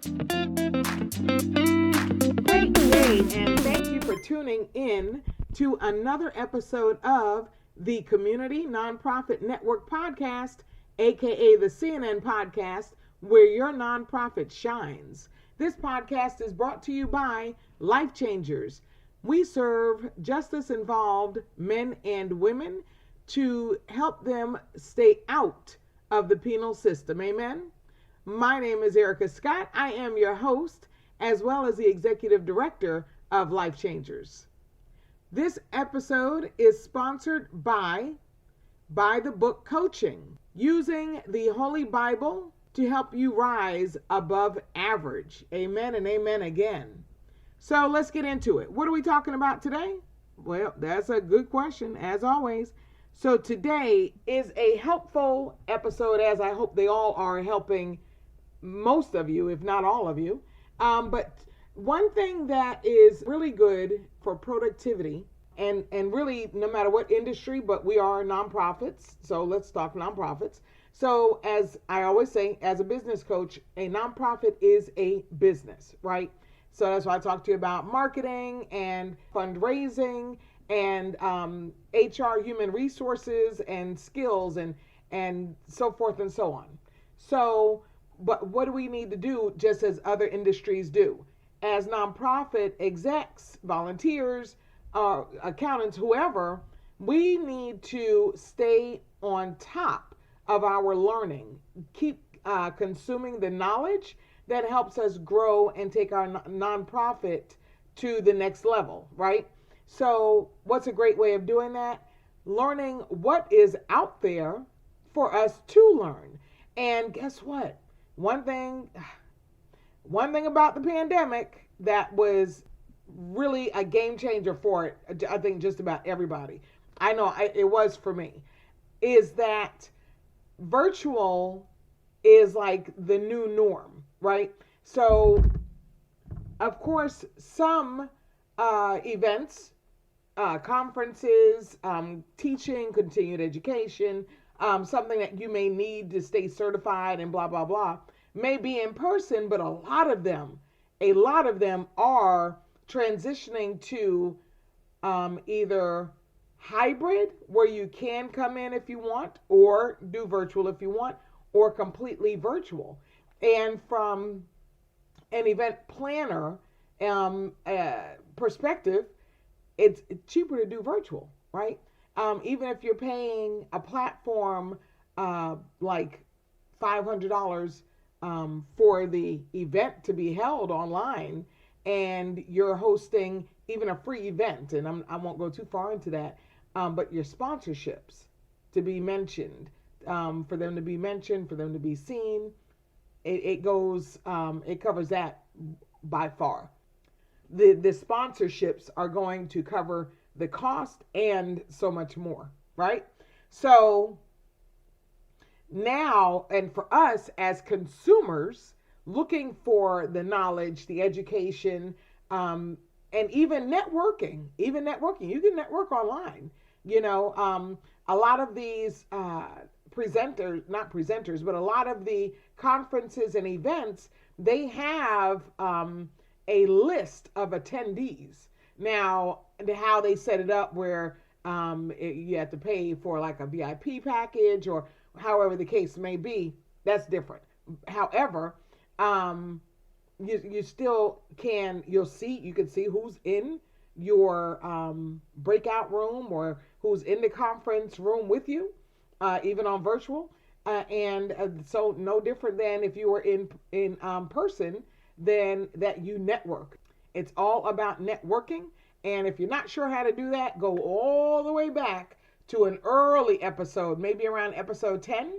Great day, and thank you for tuning in to another episode of the Community Nonprofit Network Podcast, aka the CNN Podcast, where your nonprofit shines. This podcast is brought to you by LifeChangers. We serve justice-involved men and women to help them stay out of the penal system. Amen? My name is Erica Scott. I am your host, as well as the executive director of LifeChangers. This episode is sponsored by the Book Coaching, using the Holy Bible to help you rise above average. Amen and amen again. So let's get into it. What are we talking about today? Well, that's a good question, as always. So today is a helpful episode, as I hope they all are helping most of you, if not all of you. But one thing that is really good for productivity, and really no matter what industry, but we are nonprofits, so let's talk nonprofits. So as I always say, as a business coach, a nonprofit is a business, right? So that's why I talk to you about marketing and fundraising and HR, human resources and skills and so forth and so on. So, but what do we need to do just as other industries do? As nonprofit execs, volunteers, accountants, whoever, we need to stay on top of our learning. Keep consuming the knowledge that helps us grow and take our nonprofit to the next level, right? So what's a great way of doing that? Learning what is out there for us to learn. And guess what? One thing about the pandemic that was really a game changer for it, I think just about everybody, I know it was for me, is that virtual is like the new norm, right? So, of course, some events, conferences, teaching, continued education, something that you may need to stay certified and blah, blah, blah, may be in person, but a lot of them are transitioning to either hybrid, where you can come in if you want, or do virtual if you want, or completely virtual. And from an event planner perspective, it's cheaper to do virtual, right? Even if you're paying a platform like $500 for the event to be held online, and you're hosting even a free event, and I won't go too far into that, but your sponsorships to be mentioned, for them to be mentioned, for them to be seen, it covers that by far. The sponsorships are going to cover the cost and so much more, right? So now, and for us as consumers looking for the knowledge, the education, and even networking, you can network online. You know, a lot of these presenters, not presenters, but a lot of the conferences and events, they have a list of attendees. Now, how they set it up where you have to pay for like a VIP package or however the case may be, that's different. However, you still can, you can see who's in your breakout room or who's in the conference room with you, even on virtual. So no different than if you were in person, then that you network. It's all about networking. And if you're not sure how to do that, go all the way back to an early episode, maybe around episode 10.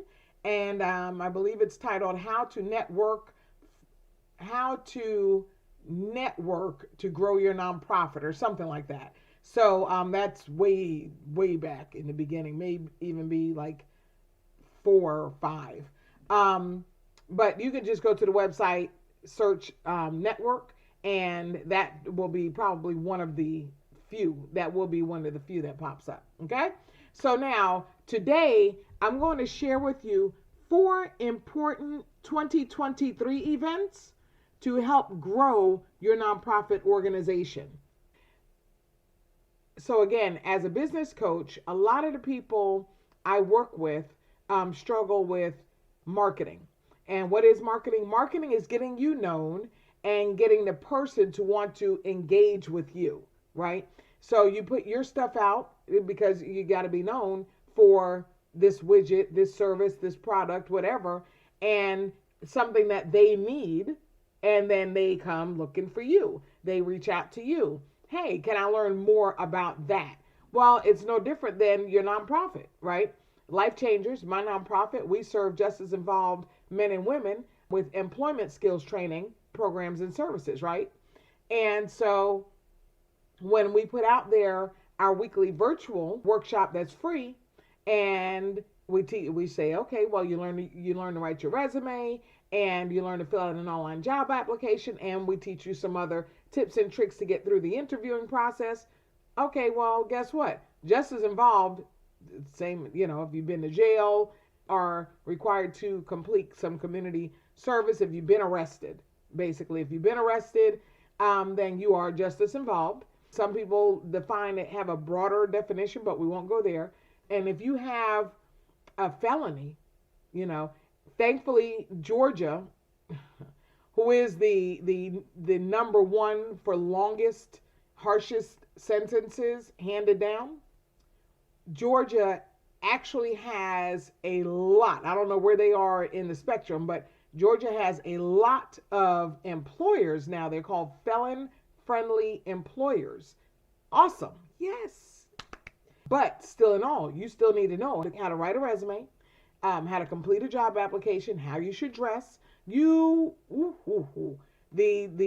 And I believe it's titled How to Network to Grow Your Nonprofit, or something like that. So that's way, way back in the beginning, maybe even be like 4 or 5. But you can just go to the website, search network, and that will be probably one of the few. That will be one of the few that pops up. Okay? So now, today, I'm going to share with you 4 important 2023 events to help grow your nonprofit organization. So again, as a business coach, a lot of the people I work with struggle with marketing. And what is marketing? Marketing is getting you known and getting the person to want to engage with you, right? So you put your stuff out because you got to be known for this widget, this service, this product, whatever, and something that they need. And then they come looking for you. They reach out to you. Hey, can I learn more about that? Well, it's no different than your nonprofit, right? LifeChangers, my nonprofit, we serve just as involved men and women with employment skills training programs and services, right? And so when we put out there our weekly virtual workshop that's free, and we say, okay, well, you learn to write your resume, and you learn to fill out an online job application, and we teach you some other tips and tricks to get through the interviewing process. Okay, well, guess what? Just as involved, same, if you've been to jail, are required to complete some community service. If you've been arrested, basically, if you've been arrested, then you are just as involved. Some people define it, have a broader definition, but we won't go there. And if you have a felony, thankfully, Georgia, who is the number one for longest, harshest sentences handed down, Georgia actually has a lot. I don't know where they are in the spectrum, but Georgia has a lot of employers now. They're called felon-friendly employers. Awesome. Yes. But still in all, you still need to know how to write a resume, how to complete a job application, how you should dress. The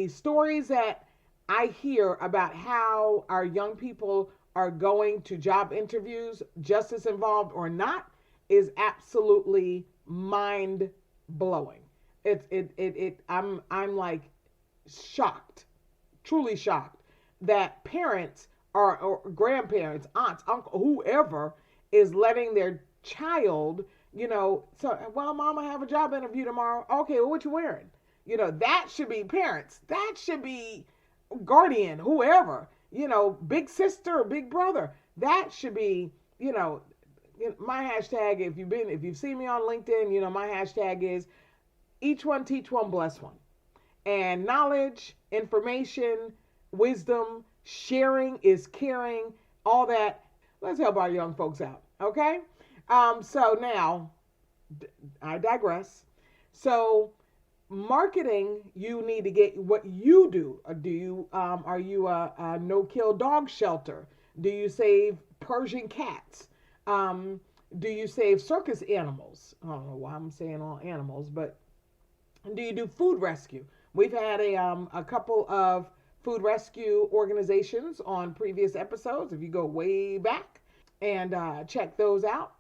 stories that I hear about how our young people are going to job interviews, just as involved or not, is absolutely mind blowing. I'm like shocked, truly shocked that parents or grandparents, aunts, uncle, whoever is letting their child, well, mom, I have a job interview tomorrow. Okay, well, what you wearing? That should be parents. That should be guardian, whoever, big sister or big brother. That should be, my hashtag, if you've seen me on LinkedIn, my hashtag is each one, teach one, bless one. And knowledge, information, wisdom, sharing is caring, all that. Let's help our young folks out. Okay. So now I digress. So marketing, you need to get what you do. Are you a no-kill dog shelter? Do you save Persian cats? Do you save circus animals? I don't know why I'm saying all animals, but do you do food rescue? We've had a couple of food rescue organizations on previous episodes. If you go way back and check those out,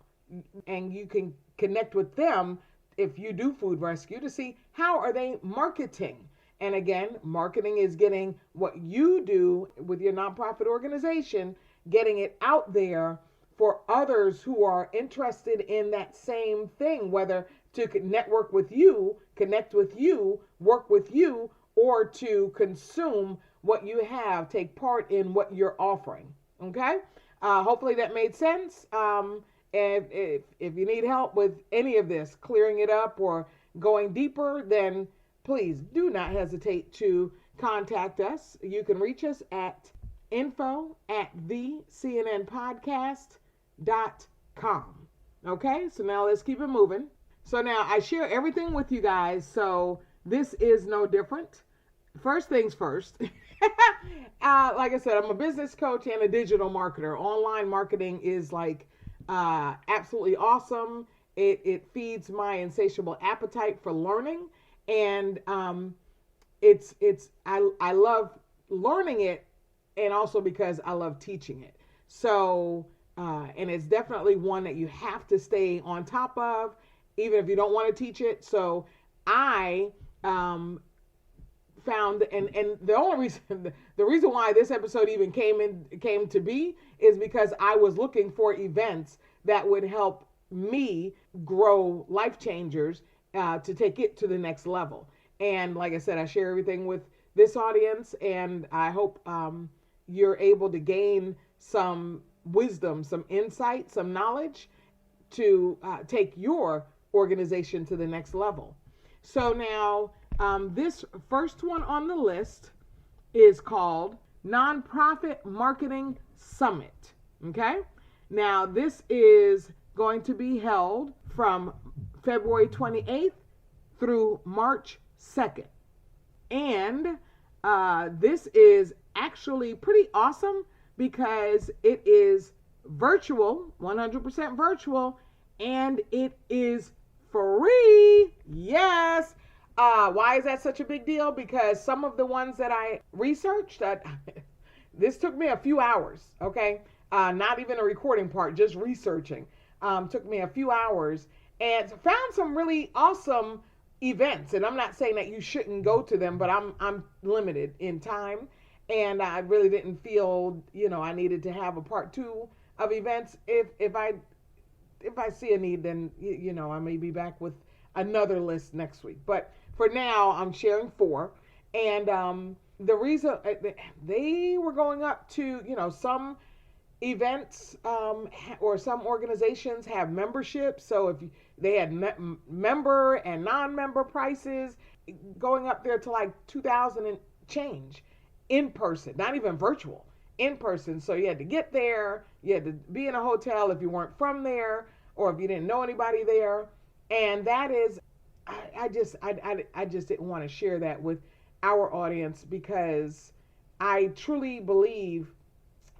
and you can connect with them if you do food rescue to see how are they marketing. And again, marketing is getting what you do with your nonprofit organization, getting it out there for others who are interested in that same thing, whether to network with you, connect with you, work with you, or to consume what you have, take part in what you're offering. Okay? Hopefully that made sense. And if you need help with any of this, clearing it up or going deeper, then please do not hesitate to contact us. You can reach us at info@thecnnpodcast.com. Okay, so now let's keep it moving. So now I share everything with you guys, so this is no different. First things first. Like I said, I'm a business coach and a digital marketer. Online marketing is like absolutely awesome. It feeds my insatiable appetite for learning, and I love learning it, and also because I love teaching it. So and it's definitely one that you have to stay on top of, even if you don't want to teach it. So I found, and the only reason, the reason why this episode even came to be is because I was looking for events that would help me grow LifeChangers to take it to the next level. And like I said, I share everything with this audience, and I hope you're able to gain some wisdom, some insight, some knowledge to take your organization to the next level. So now, this first one on the list is called Nonprofit Marketing Summit. Okay? Now, this is going to be held from February 28th through March 2nd. And this is actually pretty awesome because it is virtual, 100% virtual, and it is free. Yes. Why is that such a big deal? Because some of the ones that I researched, this took me a few hours, okay? Not even a recording part, just researching. Took me a few hours and found some really awesome events. And I'm not saying that you shouldn't go to them, but I'm limited in time. And I really didn't feel, I needed to have a part 2 of events. If I see a need, then, I may be back with another list next week. But for now, I'm sharing 4. And the reason they were going up to, some events or some organizations have memberships. So if they had member and non-member prices going up there to like 2,000 and change in person, not even virtual, in person. So you had to get there, you had to be in a hotel if you weren't from there or if you didn't know anybody there. And that is, I just didn't want to share that with our audience because I truly believe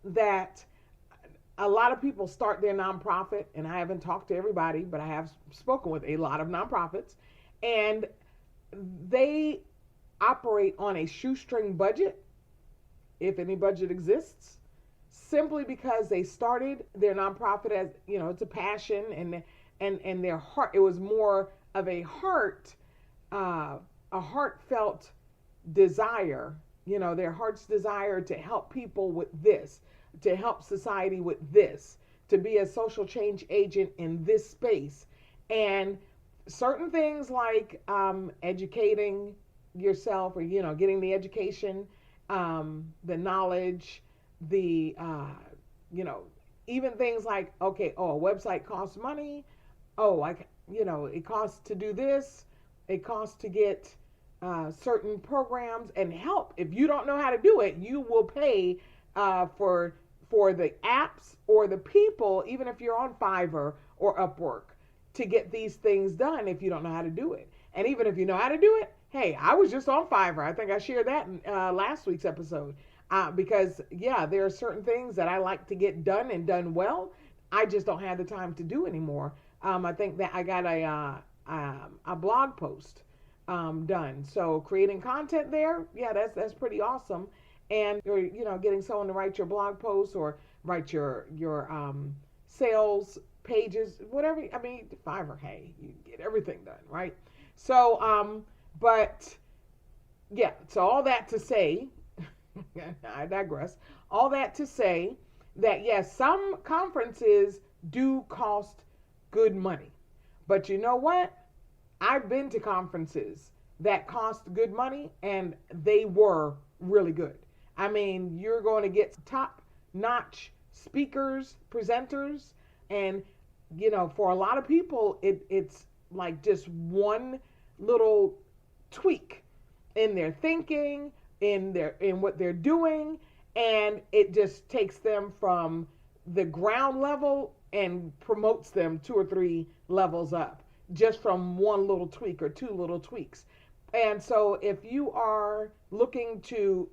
that a lot of people start their nonprofit, and I haven't talked to everybody, but I have spoken with a lot of nonprofits, and they operate on a shoestring budget, if any budget exists, simply because they started their nonprofit as, it's a passion and their heart. It was more of a heartfelt desire, their heart's desire to help people with this, to help society with this, to be a social change agent in this space. And certain things like educating yourself or, getting the education, the knowledge, the, even things like, okay, a website costs money. It costs to do this. It costs to get certain programs and help. If you don't know how to do it, you will pay for the apps or the people, even if you're on Fiverr or Upwork, to get these things done if you don't know how to do it. And even if you know how to do it, hey, I was just on Fiverr. I think I shared that in last week's episode. Because, there are certain things that I like to get done and done well. I just don't have the time to do anymore. I think that I got a blog post done. So creating content there, that's pretty awesome. And you're, getting someone to write your blog post or write your sales pages, whatever. I mean, Fiverr, hey, you get everything done, right? So, so all that to say, I digress. All that to say that, yes, some conferences do cost good money. But you know what? I've been to conferences that cost good money and they were really good. I mean, you're going to get top-notch speakers, presenters, and, for a lot of people, it's like just one little tweak in their thinking, in what they're doing, and it just takes them from the ground level and promotes them 2 or 3 levels up just from one little tweak or 2 little tweaks. And so if you are looking to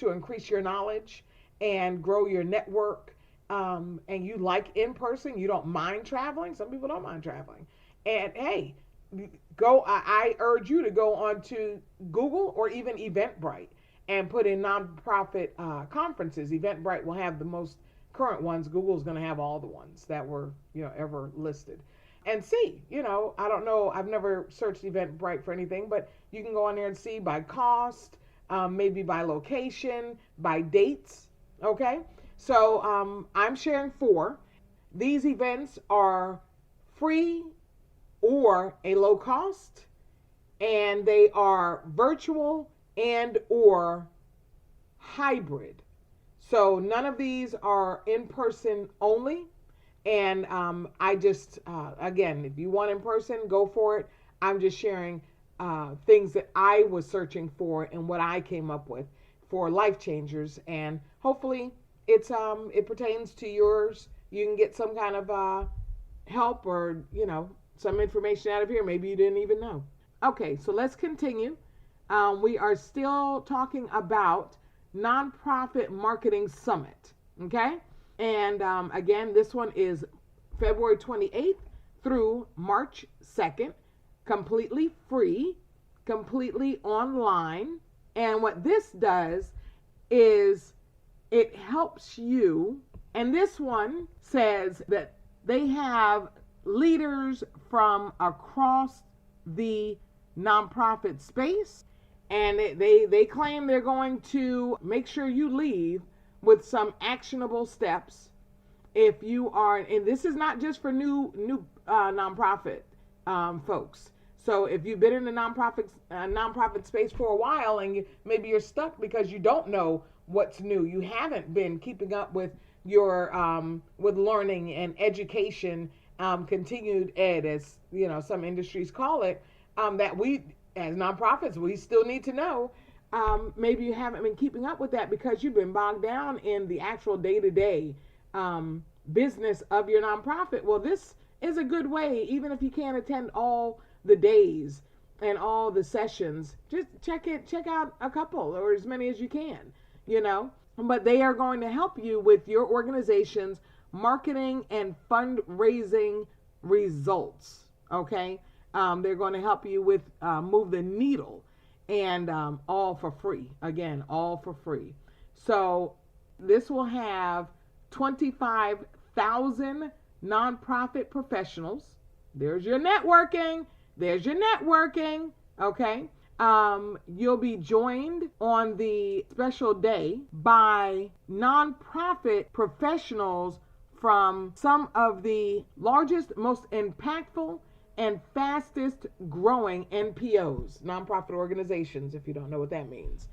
increase your knowledge and grow your network, and you like in person, you don't mind traveling. Some people don't mind traveling. And hey, I urge you to go onto Google or even Eventbrite and put in nonprofit conferences. Eventbrite will have the most current ones. Google's going to have all the ones that were, ever listed. And see, I don't know, I've never searched Eventbrite for anything, but you can go on there and see by cost, maybe by location, by dates, okay? So I'm sharing 4. These events are free or a low cost, and they are virtual and or hybrid. So none of these are in person only. And I just, again, if you want in person, go for it. I'm just sharing things that I was searching for and what I came up with for LifeChangers. And hopefully it pertains to yours. You can get some kind of help or, some information out of here. Maybe you didn't even know. Okay, so let's continue. We are still talking about Nonprofit Marketing Summit. Okay? And again, this one is February 28th through March 2nd, completely free, completely online. And what this does is it helps you. And this one says that they have leaders from across the nonprofit space. And they claim they're going to make sure you leave with some actionable steps if you are, and this is not just for new nonprofit folks. So if you've been in the nonprofit space for a while and maybe you're stuck because you don't know what's new, you haven't been keeping up with your with learning and education, continued ed, as some industries call it, that we as nonprofits we still need to know. Maybe you haven't been keeping up with that because you've been bogged down in the actual day-to-day business of your nonprofit. Well, this is a good way, even if you can't attend all the days and all the sessions, just check out a couple or as many as you can, But they are going to help you with your organization's marketing and fundraising results, okay? They're going to help you with move the needle, and all for free. Again, all for free. So this will have 25,000 nonprofit professionals. There's your networking. Okay. You'll be joined on the special day by nonprofit professionals from some of the largest, most impactful, and fastest growing NPOs, nonprofit organizations, if you don't know what that means.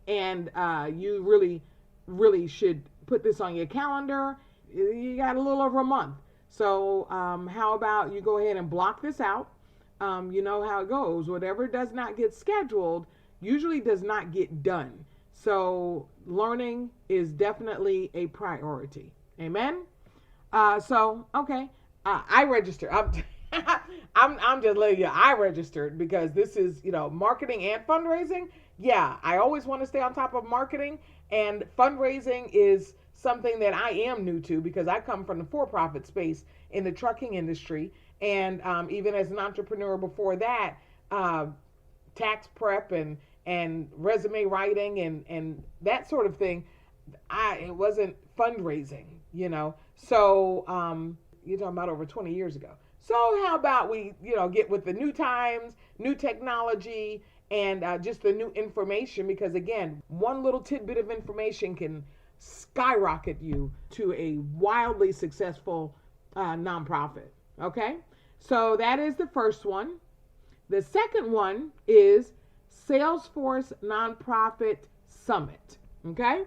And you really, really should put this on your calendar. You got a little over a month. So how about you go ahead and block this out? You know how it goes. Whatever does not get scheduled usually does not get done. So learning is definitely a priority. Amen? Okay. I register. I'm just letting you, I registered because this is, marketing and fundraising. Yeah, I always want to stay on top of marketing, and fundraising is something that I am new to because I come from the for-profit space in the trucking industry. And even as an entrepreneur before that, tax prep and resume writing and that sort of thing, it wasn't fundraising, So you're talking about over 20 years ago. So how about we, get with the new times, new technology, and just the new information, because again, one little tidbit of information can skyrocket you to a wildly successful nonprofit. Okay? So that is the first one. The second one is Salesforce Nonprofit Summit. Okay?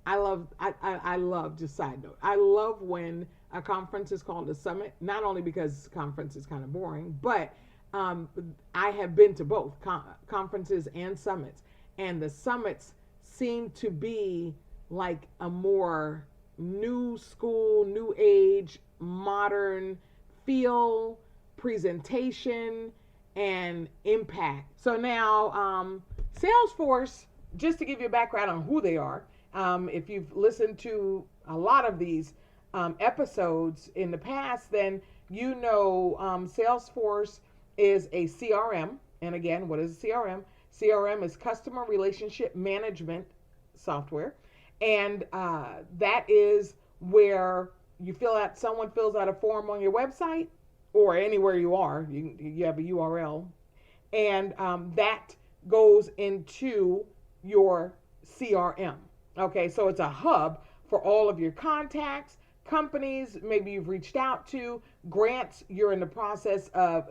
I love, just side note, I love when a conference is called a summit, not only because conference is kind of boring, but I have been to both conferences and summits, and the summits seem to be like a more new school, new age, modern feel, presentation, and impact. So now, Salesforce, just to give you a background on who they are, if you've listened to a lot of these episodes in the past, then Salesforce is a CRM. And again, what is a CRM? CRM is customer relationship management software. And that is where someone fills out a form on your website or anywhere you are. You have a URL. And that goes into your CRM. Okay, so it's a hub for all of your contacts, companies maybe you've reached out to, grants you're in the process of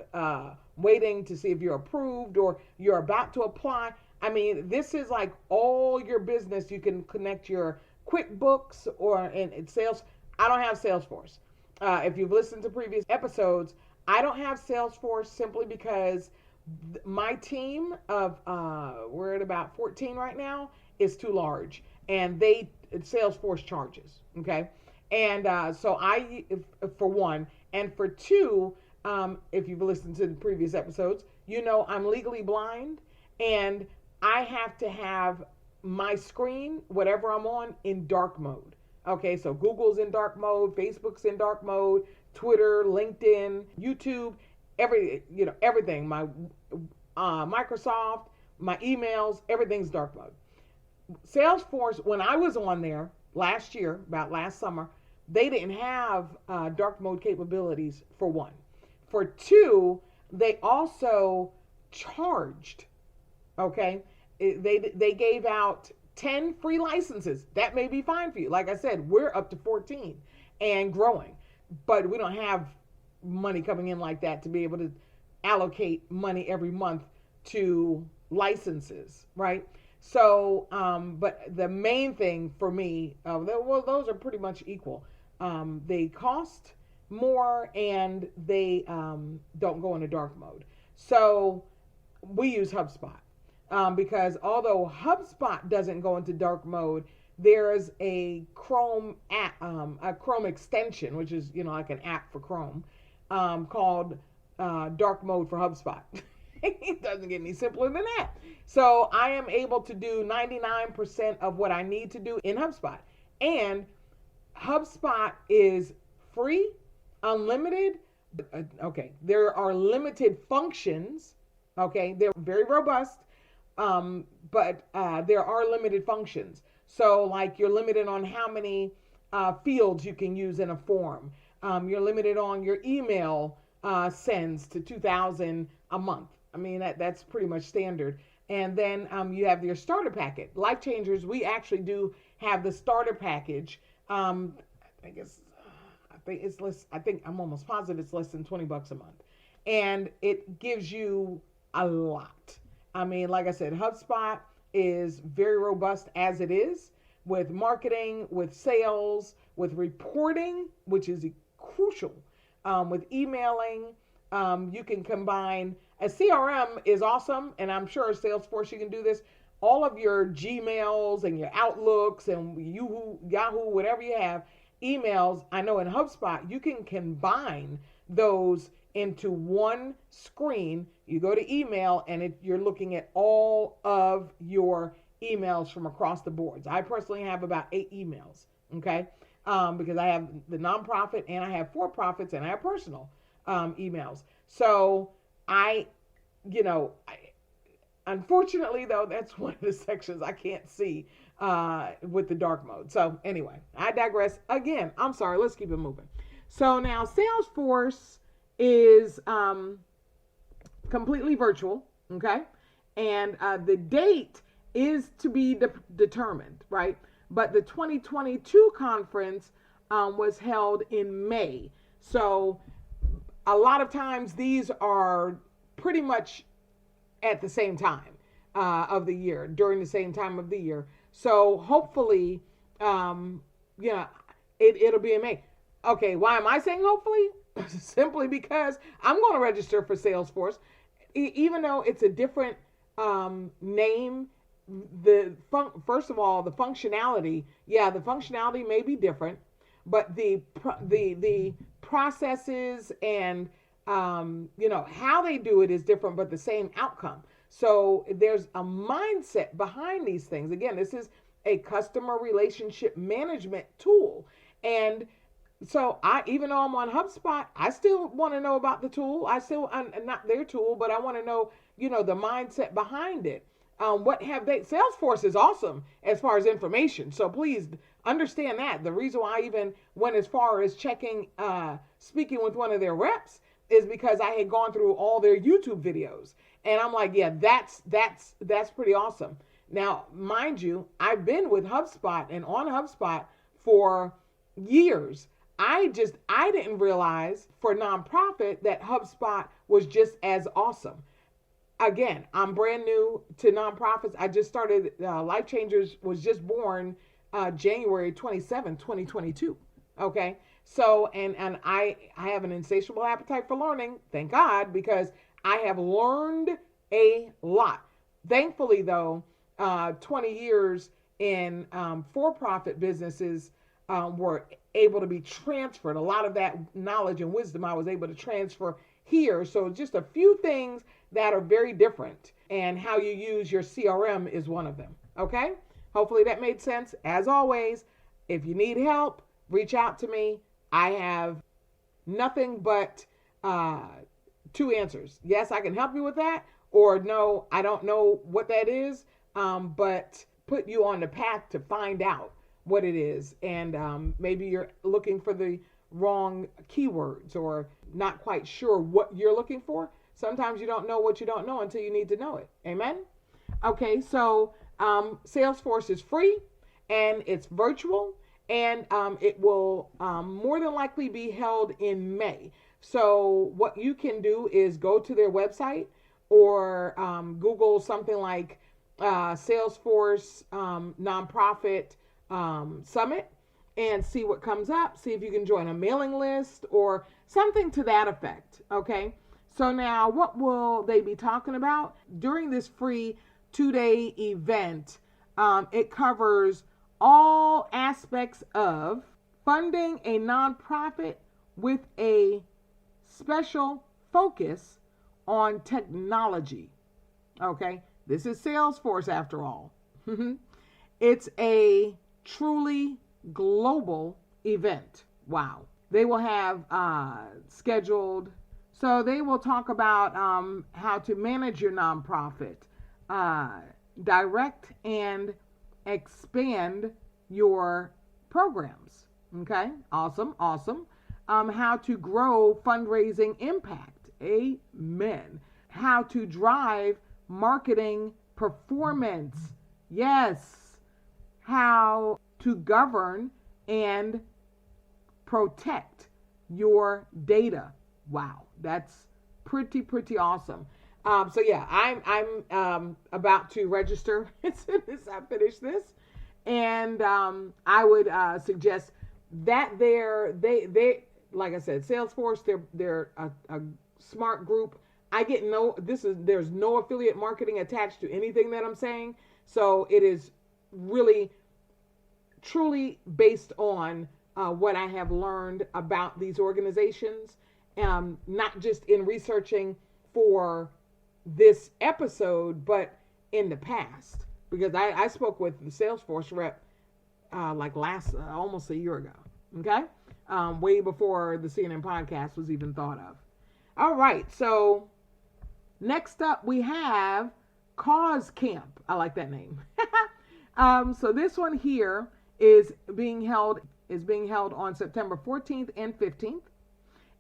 waiting to see if you're approved or you're about to apply. I mean, this is like all your business. You can connect your QuickBooks or in Sales. I don't have Salesforce. If you've listened to previous episodes, I don't have Salesforce simply because my team of we're at about 14 right now is too large, and Salesforce charges. Okay, and so for one, and for two, if you've listened to the previous episodes, you know I'm legally blind, and I have to have my screen, whatever I'm on, in dark mode. Okay, so Google's in dark mode, Facebook's in dark mode, Twitter, LinkedIn, YouTube, everything. My Microsoft, my emails, everything's dark mode. Salesforce, when I was on there last year, about last summer, they didn't have dark mode capabilities, for one. For two, they also charged. Okay, they gave out 10 free licenses. That may be fine for you. Like I said, we're up to 14 and growing, but we don't have money coming in like that to be able to allocate money every month to licenses, right? So, but the main thing for me, well, those are pretty much equal. They cost more and they don't go into dark mode. So we use HubSpot. Because although HubSpot doesn't go into dark mode, there's a Chrome app, a Chrome extension, which is like an app for Chrome, called Dark Mode for HubSpot. It doesn't get any simpler than that. So I am able to do 99% of what I need to do in HubSpot, and HubSpot is free, unlimited. Okay, there are limited functions. Okay, they're very robust. But there are limited functions. So like you're limited on how many fields you can use in a form. You're limited on your email sends to 2,000 a month. I mean, that's pretty much standard. And then you have your starter packet. LifeChangers, we actually do have the starter package. I think it's less. I think I'm almost positive it's less than $20 a month, and it gives you a lot. I mean, like I said, HubSpot is very robust as it is, with marketing, with sales, with reporting, which is crucial, with emailing. You can combine a CRM is awesome, and I'm sure Salesforce you can do this. All of your Gmails and your Outlooks and Yahoo, whatever you have, emails. I know in HubSpot you can combine those into one screen. You go to email and you're looking at all of your emails from across the boards. I personally have about 8 emails, okay? Because I have the nonprofit and I have for-profits and I have personal emails. So unfortunately though, that's one of the sections I can't see with the dark mode. So anyway, I digress. Again, I'm sorry, let's keep it moving. So now Salesforce is completely virtual, okay? And the date is to be determined, right? But the 2022 conference was held in May. So a lot of times these are pretty much at the same time of the year, during the same time of the year. So hopefully, it'll be in May. Okay, why am I saying hopefully? Simply because I'm going to register for Salesforce, even though it's a different name. First of all, the functionality may be different, but the processes and how they do it is different, but the same outcome. So there's a mindset behind these things. Again, this is a customer relationship management tool, and so even though I'm on HubSpot, I still want to know about the tool. Not their tool, but I want to know, the mindset behind it. Salesforce is awesome as far as information. So please understand that. The reason why I even went as far as speaking with one of their reps is because I had gone through all their YouTube videos. And I'm like, yeah, that's pretty awesome. Now, mind you, I've been with HubSpot and on HubSpot for years. I didn't realize for nonprofit that HubSpot was just as awesome. Again, I'm brand new to nonprofits. I just started, LifeChangers was just born January 27, 2022. Okay. So, and I have an insatiable appetite for learning, thank God, because I have learned a lot. Thankfully, though, 20 years in for-profit businesses were able to be transferred. A lot of that knowledge and wisdom I was able to transfer here. So just a few things that are very different, and how you use your CRM is one of them. Okay? Hopefully that made sense. As always, if you need help, reach out to me. I have nothing but two answers. Yes, I can help you with that, or no, I don't know what that is, but put you on the path to find out what it is. And maybe you're looking for the wrong keywords or not quite sure what you're looking for. Sometimes you don't know what you don't know until you need to know it. Amen? Okay, so Salesforce is free and it's virtual, and it will more than likely be held in May. So what you can do is go to their website or Google something like Salesforce Nonprofit Summit and see what comes up. See if you can join a mailing list or something to that effect. Okay. So now what will they be talking about? During this free 2-day event, it covers all aspects of funding a nonprofit with a special focus on technology. Okay, this is Salesforce after all. It's a truly global event. Wow. They will have scheduled, so they will talk about how to manage your nonprofit, direct and expand your programs. Okay, awesome. How to grow fundraising impact. Amen. How to drive marketing performance. Yes. How to govern and protect your data. Wow, that's pretty awesome. So yeah, I'm about to register as soon as I finish this, and I would suggest that they like I said, Salesforce, they're a smart group. I get there's no affiliate marketing attached to anything that I'm saying, so it is really truly based on what I have learned about these organizations, not just in researching for this episode, but in the past, because I spoke with the Salesforce rep like almost a year ago. Okay, way before the CNN podcast was even thought of. All right, so next up we have Cause Camp. I like that name. So this one here is being held on September 14th and 15th,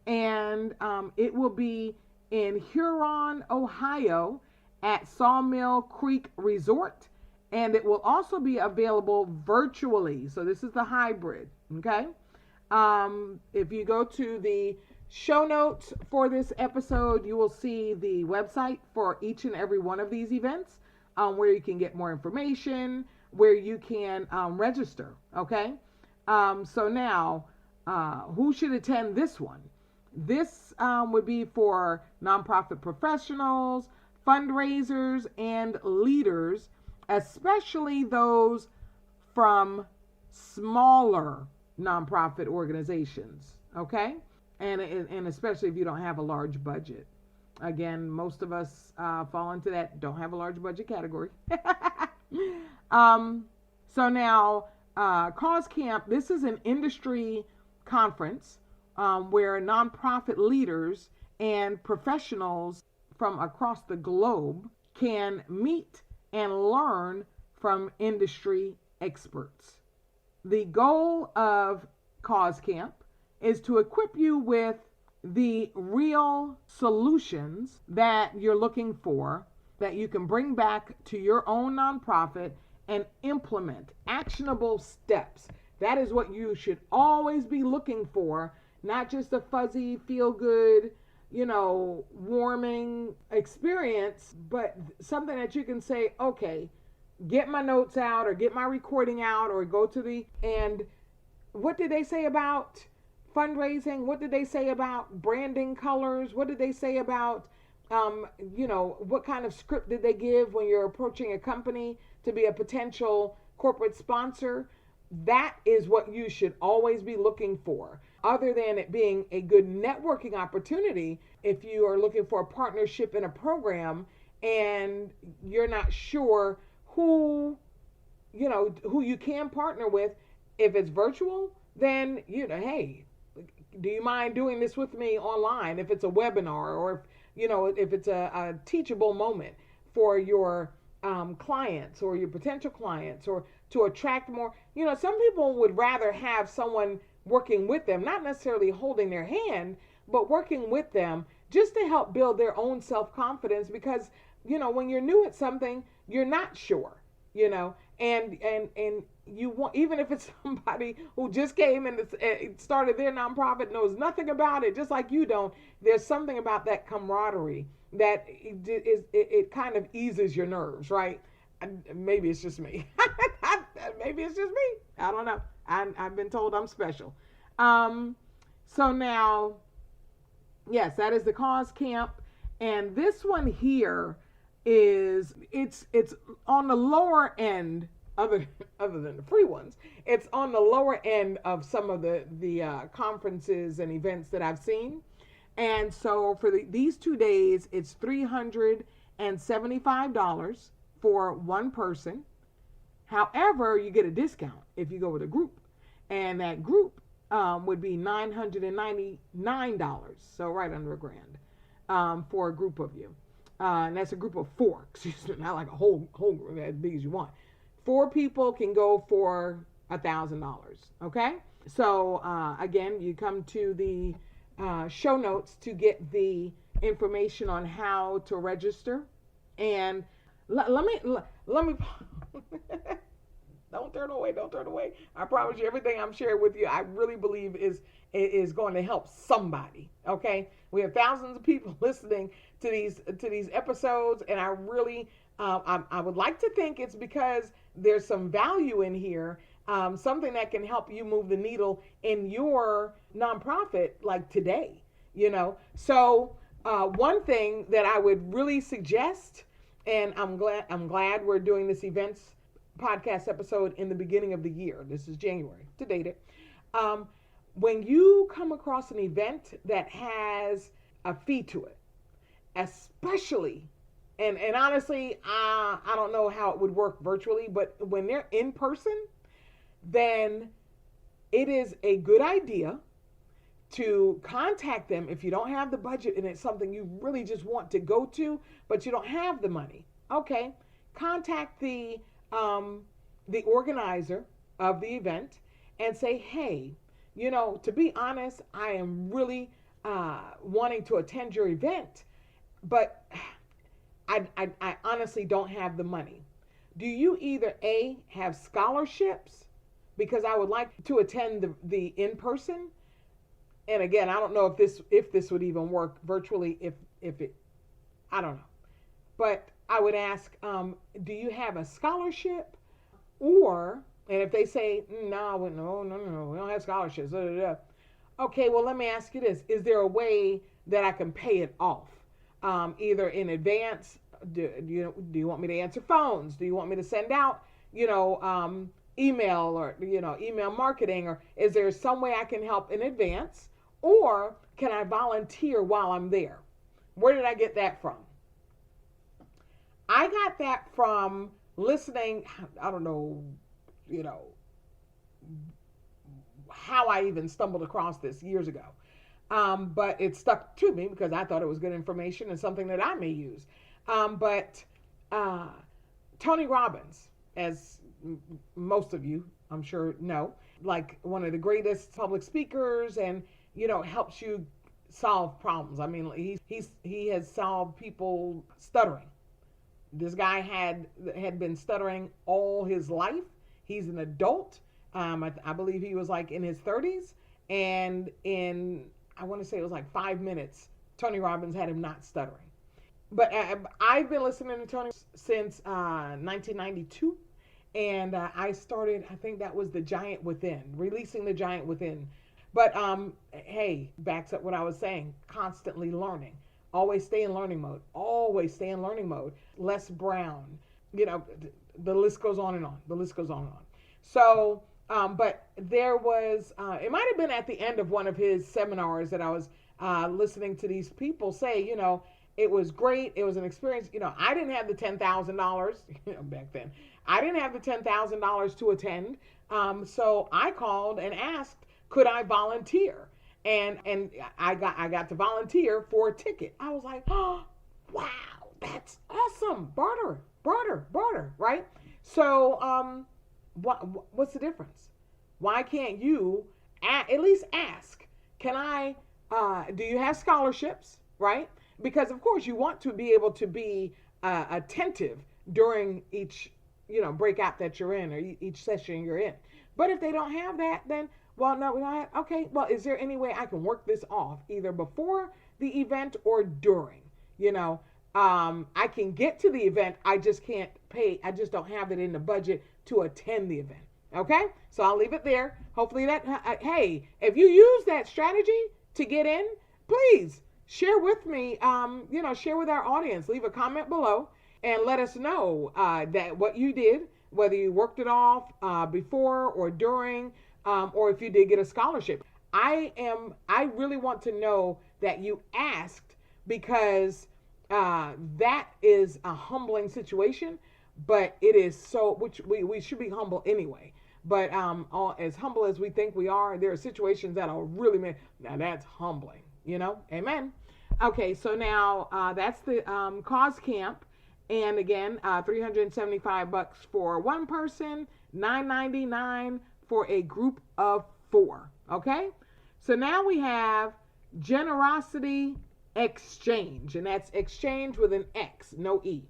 and it will be in Huron, Ohio, at Sawmill Creek Resort, and it will also be available virtually. So this is the hybrid. Okay. If you go to the show notes for this episode, you will see the website for each and every one of these events, where you can get more information, where you can register. Okay. So now, who should attend this one? This would be for nonprofit professionals, fundraisers, and leaders, especially those from smaller nonprofit organizations. Okay. And especially if you don't have a large budget. Again, most of us fall into that don't have a large budget category. So now, Cause Camp, this is an industry conference where nonprofit leaders and professionals from across the globe can meet and learn from industry experts. The goal of Cause Camp is to equip you with the real solutions that you're looking for, that you can bring back to your own nonprofit and implement actionable steps That is what you should always be looking for, not just a fuzzy, feel good, warming experience, but something that you can say, okay, get my notes out or get my recording out or go to and what did they say about fundraising? What did they say about branding colors? What did they say about, what kind of script did they give when you're approaching a company to be a potential corporate sponsor? That is what you should always be looking for. Other than it being a good networking opportunity, if you are looking for a partnership in a program and you're not sure who you can partner with, if it's virtual, then, hey, do you mind doing this with me online? If it's a webinar or if it's a teachable moment for your clients or your potential clients, or to attract more. Some people would rather have someone working with them, not necessarily holding their hand, but working with them just to help build their own self-confidence, because when you're new at something, you're not sure, and you want, even if it's somebody who just came and started their nonprofit, knows nothing about it, just like you don't, there's something about that camaraderie that it kind of eases your nerves, right? Maybe it's just me. Maybe it's just me. I don't know. I've been told I'm special. So now, yes, that is the Cause Camp. And this one here it's on the lower end, other than the free ones. It's on the lower end of some of the conferences and events that I've seen. And so for these 2 days, it's $375 for one person. However, you get a discount if you go with a group. And that group would be $999, so right under $1,000 for a group of you. And that's a group of 4, excuse me, not like a whole group, as big as you want. 4 people can go for $1,000, okay? So again, you come to the show notes to get the information on how to register. And let me don't turn away. I promise you, everything I'm sharing with you, I really believe is going to help somebody. Okay, we have thousands of people listening to these episodes, and I really I would like to think it's because there's some value in here, something that can help you move the needle in your nonprofit, like today. So one thing that I would really suggest, and I'm glad we're doing this events podcast episode in the beginning of the year. This is January to date it. When you come across an event that has a fee to it, especially, and honestly, I don't know how it would work virtually, but when they're in person, then it is a good idea to contact them if you don't have the budget and it's something you really just want to go to, but you don't have the money. Okay, contact the organizer of the event and say, hey, to be honest, I am really wanting to attend your event, but I honestly don't have the money. Do you either A, have scholarships, because I would like to attend the in-person? And again, I don't know if this would even work virtually, if it, I don't know. But I would ask, do you have a scholarship? Or, and if they say, no, we don't have scholarships. Okay, well, let me ask you this. Is there a way that I can pay it off? Either in advance, do you want me to answer phones? Do you want me to send out, email or, email marketing? Or is there some way I can help in advance? Or can I volunteer while I'm there? Where did I get that from? I got that from listening, I don't know, how I even stumbled across this years ago. But it stuck to me because I thought it was good information and something that I may use. But Tony Robbins, as most of you, I'm sure, know, like one of the greatest public speakers, and helps you solve problems. I mean, he has solved people stuttering. This guy had been stuttering all his life. He's an adult, I believe he was like in his 30s, and I want to say it was like 5 minutes, Tony Robbins had him not stuttering. But I've been listening to Tony since 1992, and I started. I think that was the Giant Within, releasing the Giant Within. But hey, backs up what I was saying. Constantly learning. Always stay in learning mode. Always stay in learning mode. Les Brown. You know, the list goes on and on. The list goes on and on. So, but there was. It might have been at the end of one of his seminars that I was listening to these people say. You know, it was great. It was an experience. You know, I didn't have the $10,000. You know, back then, I didn't have the $10,000 to attend. So I called and asked, could I volunteer? And I got to volunteer for a ticket. I was like, oh, wow, that's awesome. Barter, barter, barter, right? So what's the difference? Why can't you at least ask? Can I? Do you have scholarships? Right? Because of course you want to be able to be attentive during each breakout that you're in or each session you're in. But if they don't have that, then well, no, we don't have. Okay, well, is there any way I can work this off either before the event or during? I can get to the event. I just can't pay. I just don't have it in the budget to attend the event. Okay, so I'll leave it there. Hopefully that. Hey, if you use that strategy to get in, please share with me. Share with our audience. Leave a comment below and let us know that what you did, whether you worked it off before or during. Or if you did get a scholarship. I really want to know that you asked because that is a humbling situation, but it is so, which we should be humble anyway. But as humble as we think we are, there are situations that are really, now that's humbling, amen. Okay, so now that's the cause camp. And again, $375 for one person, $9.99 for a group of 4. Okay, so now we have generosity exchange, and that's exchange with an X, no E.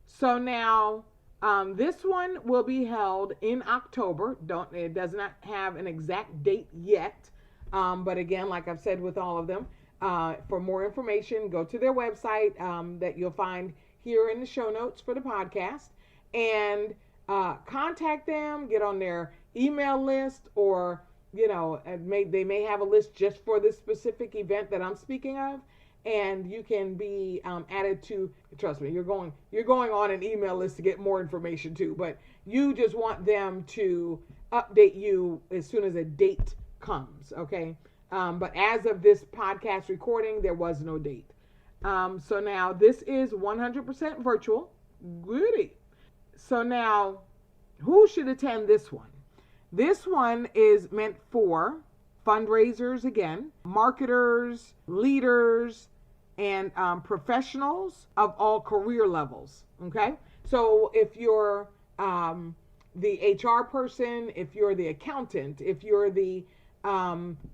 So now this one will be held in October. It does not have an exact date yet, but again, like I've said with all of them, for more information, go to their website that you'll find here in the show notes for the podcast, and contact them, get on their email list, or they may have a list just for this specific event that I'm speaking of, and you can be added to. Trust me, you're going on an email list to get more information too, but you just want them to update you as soon as a date comes. Okay, but as of this podcast recording, there was no date. So now this is 100% virtual. Goody. So now, who should attend this one? This one is meant for fundraisers again, marketers, leaders, and professionals of all career levels. Okay? So if you're the HR person, if you're the accountant, if you're the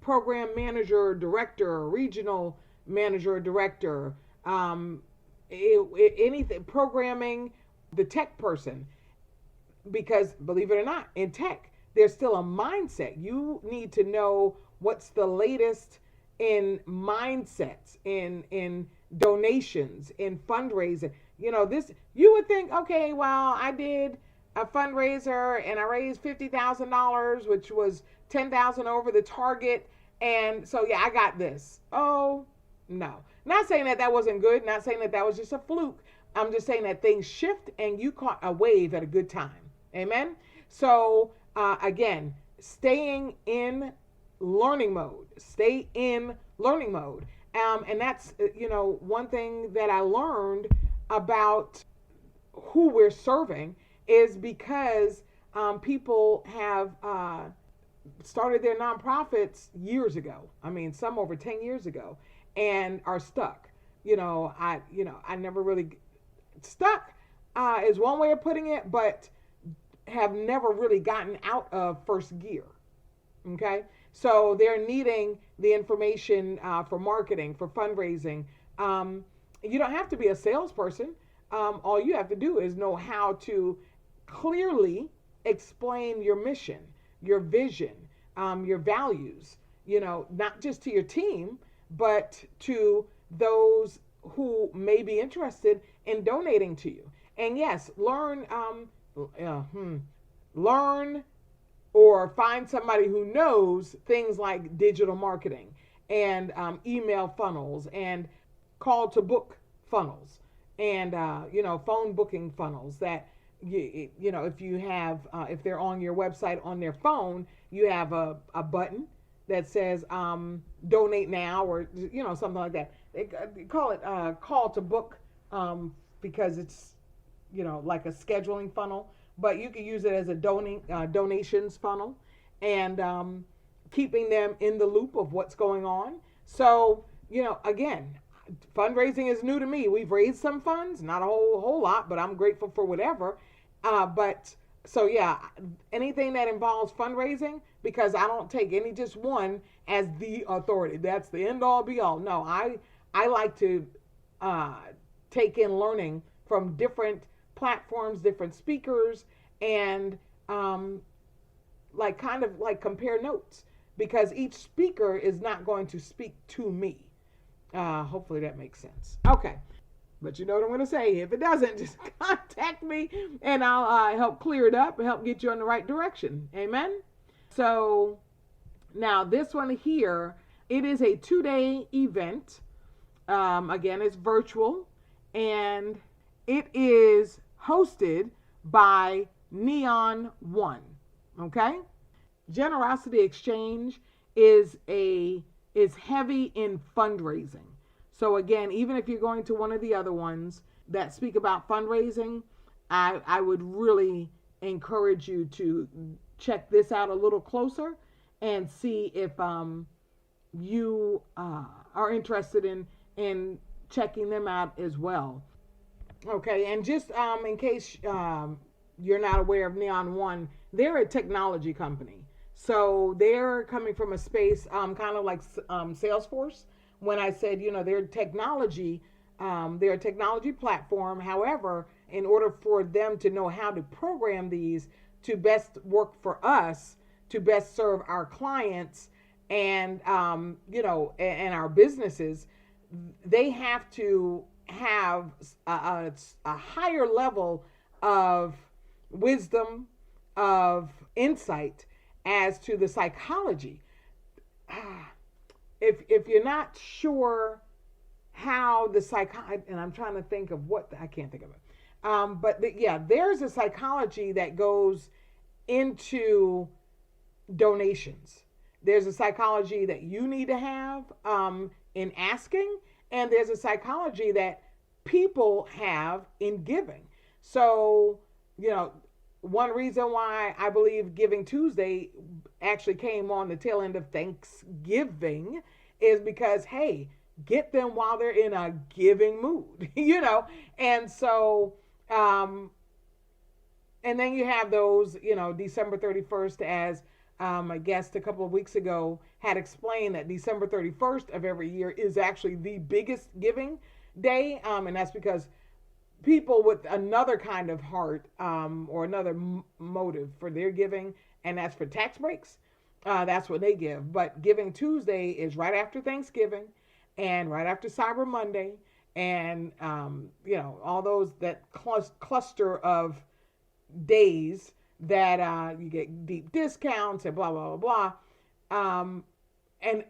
program manager, director, regional manager, director, anything, programming, the tech person, because believe it or not, in tech, there's still a mindset. You need to know what's the latest in mindsets, in donations, in fundraising. This, you would think, okay, well, I did a fundraiser and I raised $50,000, which was $10,000 over the target. And so, yeah, I got this. Oh, no. Not saying that wasn't good. Not saying that was just a fluke. I'm just saying that things shift and you caught a wave at a good time. Amen. So, again, staying in learning mode. Stay in learning mode. And that's, one thing that I learned about who we're serving is because people have started their nonprofits years ago. I mean, some over 10 years ago, and are stuck. I never really stuck is one way of putting it, but have never really gotten out of first gear. Okay, so they're needing the information for marketing, for fundraising. You don't have to be a salesperson. All you have to do is know how to clearly explain your mission, your vision, your values, not just to your team, but to those who may be interested in donating to you. And yes, learn or find somebody who knows things like digital marketing and email funnels and call to book funnels and phone booking funnels that if you have if they're on your website on their phone, you have a button that says donate now or something like that. They call it call to book because it's like a scheduling funnel, but you can use it as a donations funnel and keeping them in the loop of what's going on. So again, fundraising is new to me. We've raised some funds, not a whole lot, but I'm grateful for whatever. But so yeah, anything that involves fundraising, because I don't take any just one as the authority. That's the end all be all. No, I like to take in learning from different platforms, different speakers, and kind of compare notes, because each speaker is not going to speak to me. Hopefully that makes sense. Okay. But you know what I'm going to say. If it doesn't, just contact me and I'll help clear it up and help get you in the right direction. Amen? So now this one here, it is a 2-day event. Again, it's virtual and it is hosted by Neon One. Okay? Generosity Exchange is heavy in fundraising. So again, even if you're going to one of the other ones that speak about fundraising, I would really encourage you to check this out a little closer and see if you are interested in checking them out as well. Okay, and just in case you're not aware of Neon One, they're a technology company. So they're coming from a space kind of like Salesforce. When I said, they're technology, they're a technology platform. However, in order for them to know how to program these to best work for us, to best serve our clients and, and our businesses, they have to have a higher level of wisdom, of insight as to the psychology. If you're not sure how the and I'm trying to think of I can't think of it. But there's a psychology that goes into donations. There's a psychology that you need to have in asking, and there's a psychology that people have in giving. So, one reason why I believe Giving Tuesday actually came on the tail end of Thanksgiving is because, hey, get them while they're in a giving mood, and so, and then you have those, December 31st, as a guest a couple of weeks ago had explained that December 31st of every year is actually the biggest giving day, and that's because people with another kind of heart or another motive for their giving, and that's for tax breaks. That's what they give. But Giving Tuesday is right after Thanksgiving and right after Cyber Monday and, all those, that cluster of days that you get deep discounts and blah, blah, blah, blah. And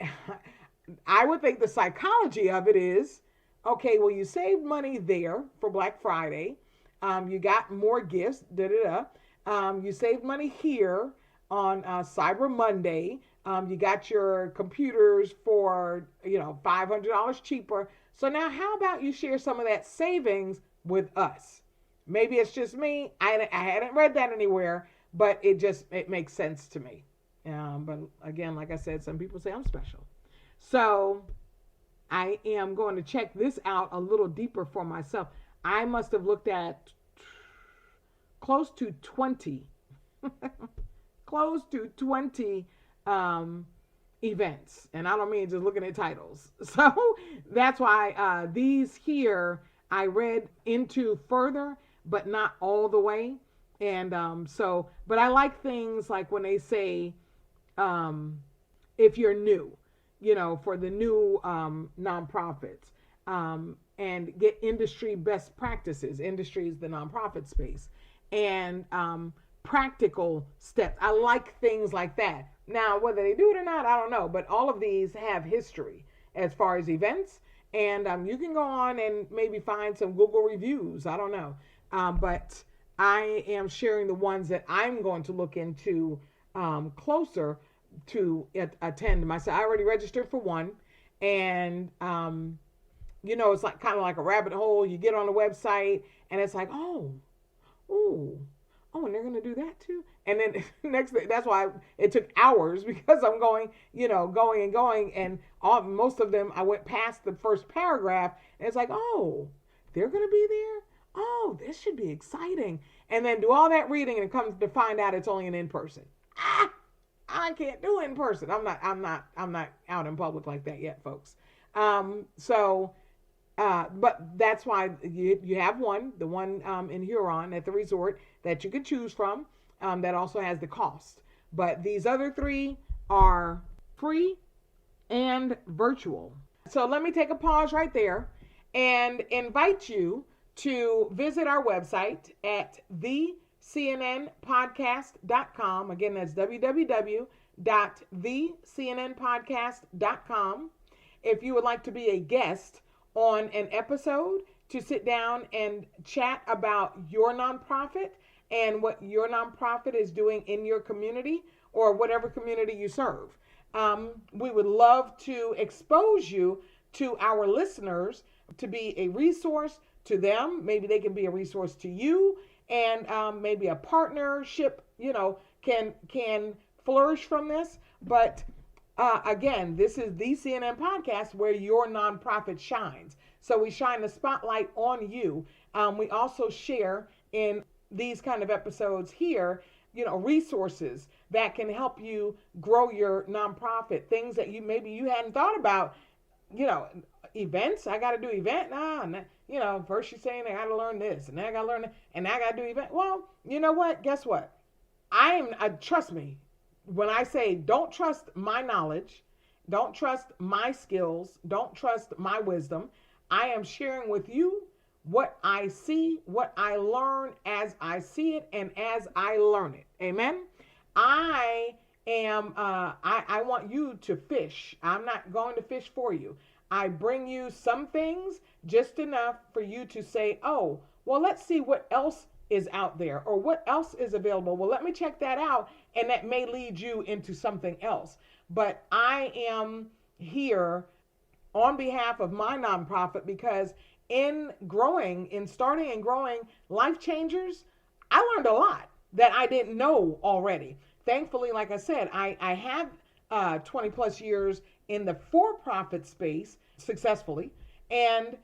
I would think the psychology of it is, okay, well, you saved money there for Black Friday. You got more gifts, you saved money here on Cyber Monday. You got your computers for, $500 cheaper. So now how about you share some of that savings with us? Maybe it's just me. I hadn't read that anywhere, but it makes sense to me. But again, like I said, some people say I'm special. So I am going to check this out a little deeper for myself. I must have looked at close to 20 events. And I don't mean just looking at titles. So that's why these here I read into further, but not all the way. And but I like things like when they say, if you're new, for the new nonprofits, and get industry best practices. Industry is the nonprofit space, and practical steps. I like things like that. Now, whether they do it or not, I don't know. But all of these have history as far as events, and you can go on and maybe find some Google reviews. I don't know, but I am sharing the ones that I'm going to look into closer to attend myself. I already registered for one, and it's like kind of like a rabbit hole. You get on the website, and it's like, oh, and they're gonna do that too. And then next thing, that's why it took hours because I'm going, going and going, and most of them I went past the first paragraph, and it's like, oh, they're gonna be there. Oh, this should be exciting. And then do all that reading, and it comes to find out it's only an in person. I can't do it in person. I'm not out in public like that yet, folks. But that's why you have the one in Huron at the resort that you could choose from, that also has the cost. But these other three are free and virtual. So let me take a pause right there and invite you to visit our website at thecnnpodcast.com. Again, that's www.thecnnpodcast.com. If you would like to be a guest on an episode to sit down and chat about your nonprofit and what your nonprofit is doing in your community or whatever community you serve. We would love to expose you to our listeners to be a resource to them. Maybe they can be a resource to you, and maybe a partnership, can flourish from this. But again, this is the CNN podcast where your nonprofit shines. So we shine the spotlight on you. We also share in these kind of episodes here, resources that can help you grow your nonprofit, things that maybe you hadn't thought about, events. I got to do event. First you're saying I got to learn this, and then I got to learn that, and I got to do event. Well, you know what? Guess what? Trust me, when I say don't trust my knowledge, don't trust my skills, don't trust my wisdom, I am sharing with you what I see, what I learn as I see it and as I learn it. Amen. I want you to fish. I'm not going to fish for you. I bring you some things, just enough for you to say, oh, well, let's see what else is out there or what else is available. Well, let me check that out. And that may lead you into something else. But I am here on behalf of my nonprofit because in starting and growing LifeChangers, I learned a lot that I didn't know already. Thankfully, like I said, I have 20 plus years in the for-profit space successfully. And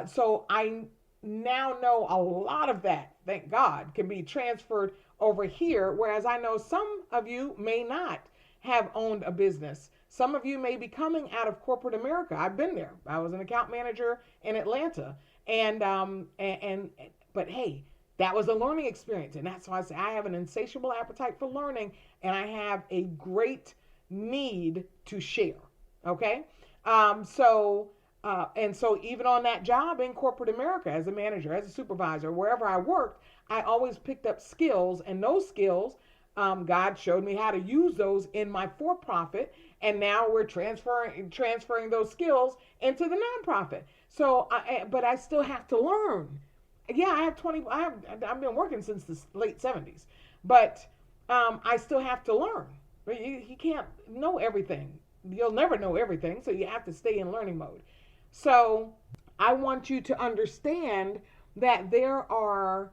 so I now know a lot of that, thank God, can be transferred over here. Whereas I know some of you may not have owned a business. Some of you may be coming out of corporate America. I've been there. I was an account manager in Atlanta. But hey, that was a learning experience. And that's why I say I have an insatiable appetite for learning, and I have a great need to share. Okay. So even on that job in corporate America as a manager, as a supervisor, wherever I worked, I always picked up skills, and those skills, God showed me how to use those in my for-profit, and now we're transferring those skills into the nonprofit. So, but I still have to learn. Yeah, I've been working since the late 70s, but I still have to learn. You can't know everything. You'll never know everything, so you have to stay in learning mode. So I want you to understand that there are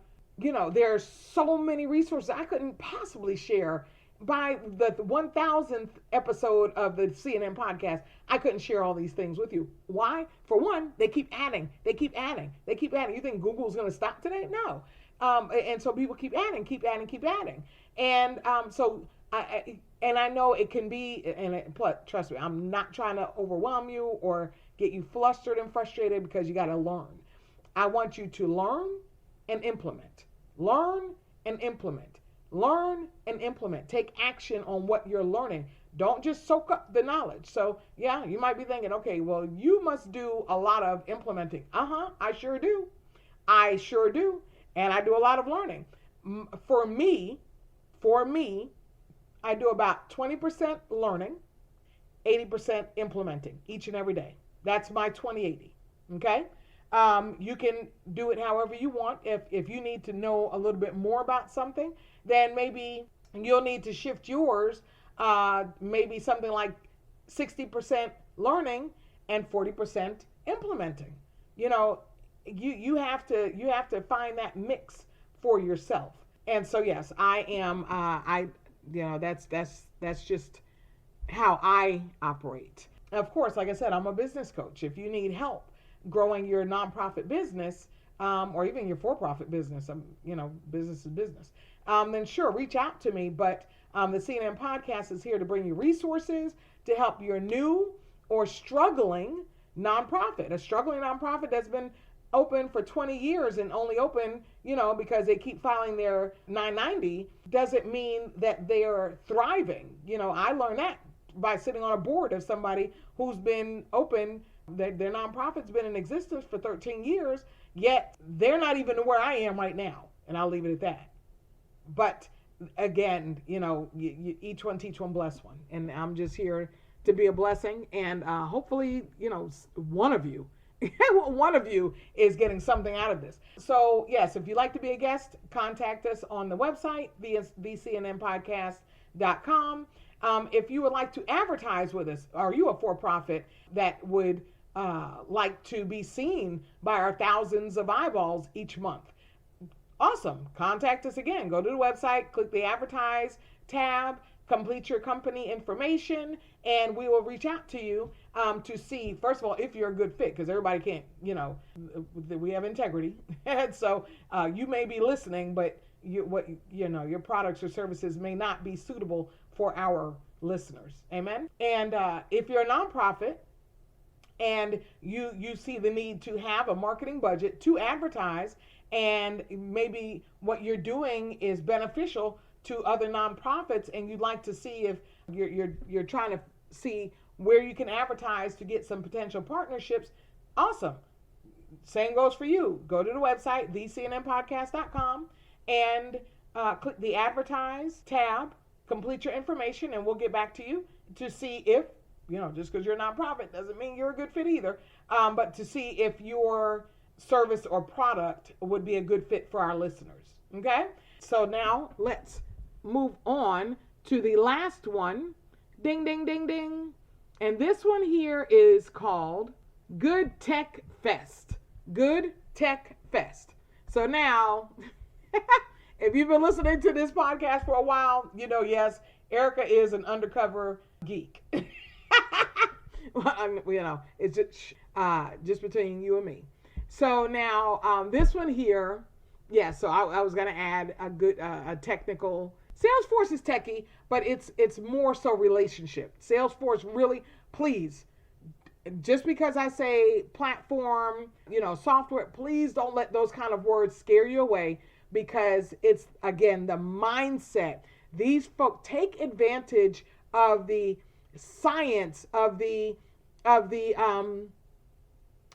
so many resources I couldn't possibly share. By the 1000th episode of the CNN podcast, I couldn't share all these things with you. Why? For one, they keep adding. You think Google's going to stop today? No. And so people keep adding. And I know it can be, trust me, I'm not trying to overwhelm you or get you flustered and frustrated, because you got to learn. I want you to learn and implement. Learn and implement. Learn and implement. Take action on what you're learning. Don't just soak up the knowledge. So, yeah, you might be thinking, okay, well, you must do a lot of implementing. I sure do. I sure do. And I do a lot of learning. For me, I do about 20% learning, 80% implementing each and every day. That's my 20/80. Okay? You can do it however you want. If you need to know a little bit more about something, then maybe you'll need to shift yours, maybe something like 60% learning and 40% implementing. You know, you have to find that mix for yourself. And so yes, I am. That's just how I operate. Of course, like I said, I'm a business coach. If you need help growing your nonprofit business, or even your for-profit business, business is business, then sure, reach out to me. But the CNN podcast is here to bring you resources to help your new or struggling nonprofit. A struggling nonprofit that's been open for 20 years and only open, because they keep filing their 990 doesn't mean that they're thriving. I learned that by sitting on a board of somebody who's been open, their nonprofit's been in existence for 13 years, yet they're not even where I am right now. And I'll leave it at that. But again, each one teach one, bless one. And I'm just here to be a blessing. And hopefully, one of you is getting something out of this. So yes, if you'd like to be a guest, contact us on the website, thecnnpodcast.com. If you would like to advertise with us, are you a for-profit that would like to be seen by our thousands of eyeballs each month? Awesome. Contact us again. Go to the website, click the advertise tab, complete your company information, and we will reach out to you to see, first of all, if you're a good fit, because everybody can't, we have integrity. And so you may be listening, but your products or services may not be suitable for our listeners. Amen. And if you're a nonprofit and you see the need to have a marketing budget to advertise, and maybe what you're doing is beneficial to other nonprofits, and you'd like to see if you're trying to see where you can advertise to get some potential partnerships, awesome. Same goes for you. Go to the website, thecnnpodcast.com, and click the advertise tab, complete your information, and we'll get back to you to see if, just because you're a nonprofit doesn't mean you're a good fit either, but to see if your service or product would be a good fit for our listeners. Okay? So now let's move on to the last one. Ding, ding, ding, ding. And this one here is called Good Tech Fest. Good Tech Fest. So now, if you've been listening to this podcast for a while, yes, Erica is an undercover geek. It's just between you and me. So now, this one here, so I was going to add a technical. Salesforce is techie, but it's more so relationship. Salesforce really, please, just because I say platform, software, please don't let those kind of words scare you away, because it's, again, the mindset. These folks take advantage of the science, of the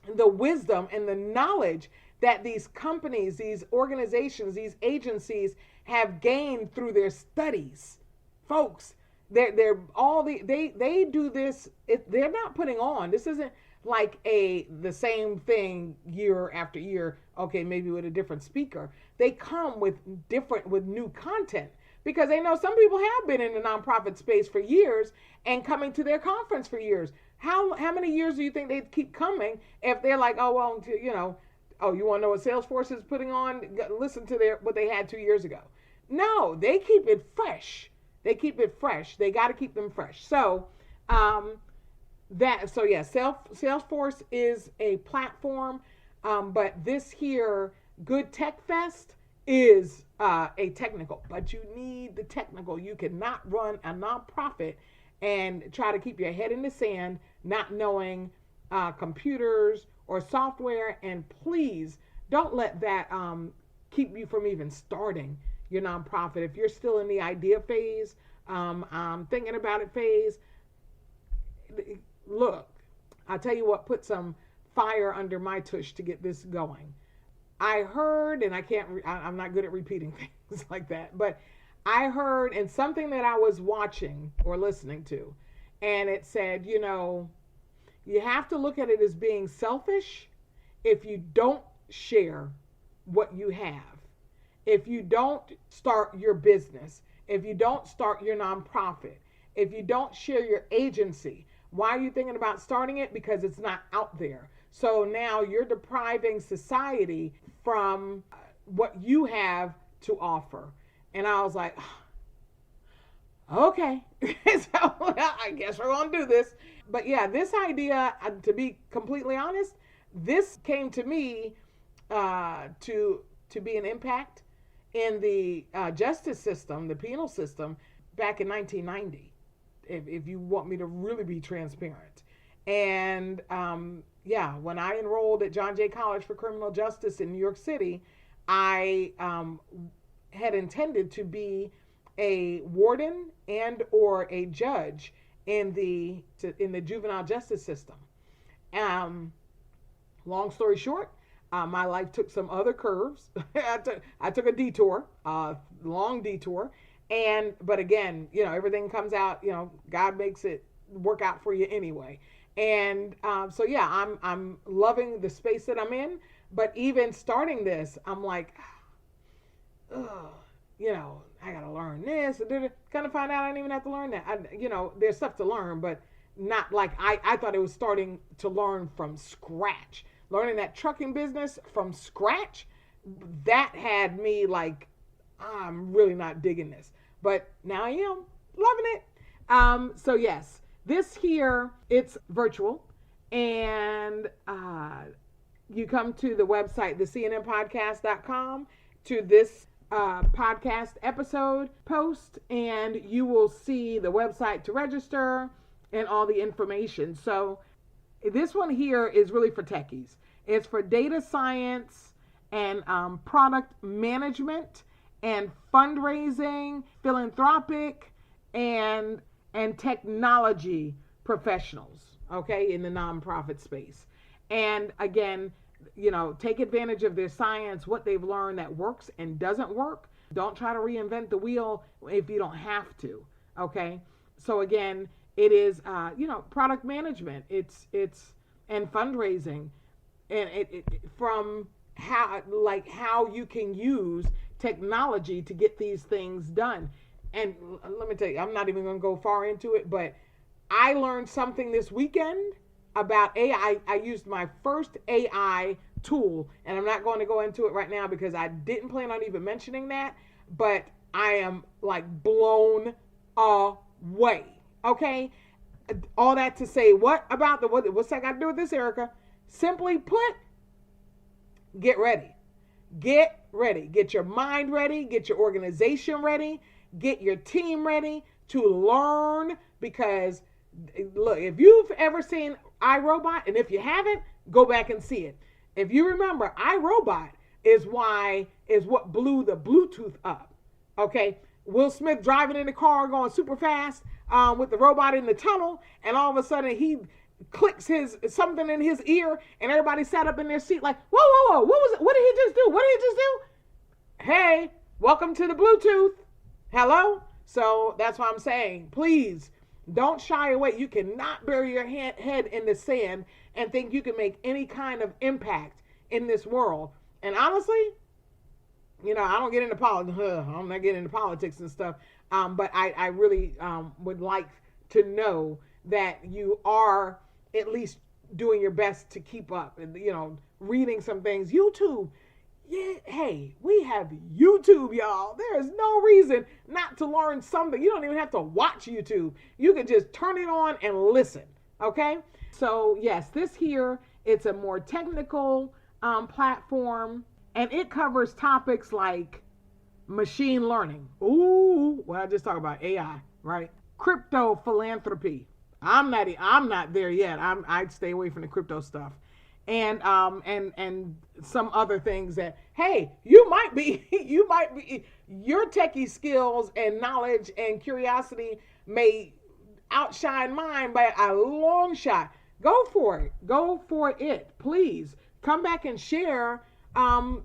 wisdom and the knowledge that these companies, these organizations, these agencies have gained through their studies. Folks, they do this. They're not putting on. This isn't like the same thing year after year. Okay, maybe with a different speaker. They come with new content, because they know some people have been in the nonprofit space for years and coming to their conference for years. How many years do you think they keep coming if they're like, oh, well, you want to know what Salesforce is putting on? Listen to what they had 2 years ago. No, they keep it fresh. They got to keep them fresh. So, Salesforce is a platform, but this here, Good Tech Fest, is a technical. But you need the technical. You cannot run a nonprofit and try to keep your head in the sand, not knowing computers or software. And please don't let that keep you from even starting your nonprofit. If you're still in the idea phase, thinking about it phase, look, I'll tell you what, put some fire under my tush to get this going. I heard, and I'm not good at repeating things like that, but I heard in something that I was watching or listening to, and it said, you have to look at it as being selfish if you don't share what you have. If you don't start your business, if you don't start your nonprofit, if you don't share your agency. Why are you thinking about starting it? Because it's not out there. So now you're depriving society from what you have to offer. And I was like, okay, so I guess we're going to do this. But yeah, this idea, to be completely honest, this came to me to be an impact in the justice system, the penal system, back in 1990. If you want me to really be transparent. And when I enrolled at John Jay College for Criminal Justice in New York City, I had intended to be a warden and or a judge in the juvenile justice system. Long story short, my life took some other curves. I took a detour, long detour. But again, everything comes out, God makes it work out for you anyway. And I'm loving the space that I'm in. But even starting this, I'm like, I got to learn this. Kind of find out I didn't even have to learn that. There's stuff to learn, but not like I thought it was starting to learn from scratch. Learning that trucking business from scratch, that had me like, I'm really not digging this. But now I am loving it. So yes, this here, it's virtual. And you come to the website, thecnnpodcast.com, to this podcast episode post, and you will see the website to register and all the information. So this one here is really for techies. It's for data science and product management and fundraising, philanthropic, and technology professionals, okay, in the nonprofit space. And again, take advantage of their science, what they've learned that works and doesn't work. Don't try to reinvent the wheel if you don't have to, okay? So again, it is, product management. It's and fundraising, and it from how you can use technology to get these things done. And let me tell you, I'm not even going to go far into it, but I learned something this weekend about AI. I used my first AI tool, and I'm not going to go into it right now because I didn't plan on even mentioning that, but I am like blown away. Okay? All that to say, what's that got to do with this, Erica? Simply put, get ready. Get ready. Get your mind ready. Get your organization ready. Get your team ready to learn, because look, if you've ever seen iRobot, and if you haven't, go back and see it. If you remember, iRobot is what blew the Bluetooth up. Okay? Will Smith driving in the car going super fast with the robot in the tunnel, and all of a sudden he clicks something in his ear, and everybody sat up in their seat like, whoa, what was it? What did he just do? Hey, welcome to the Bluetooth. Hello? So that's what I'm saying. Please don't shy away. You cannot bury your head in the sand and think you can make any kind of impact in this world. And honestly, I don't get into politics. I'm not getting into politics and stuff. But I really would like to know that you are at least doing your best to keep up and, reading some things. YouTube. Yeah, hey, we have YouTube, y'all. There is no reason not to learn something. You don't even have to watch YouTube. You can just turn it on and listen, okay? So, yes, this here, it's a more technical platform, and it covers topics like machine learning. Ooh, what I just talked about, AI, right? Crypto philanthropy. I'm not there yet. I'd stay away from the crypto stuff. and some other things that, hey, you might be your techie skills and knowledge and curiosity may outshine mine by a long shot. Go for it. Go for it. Please come back and share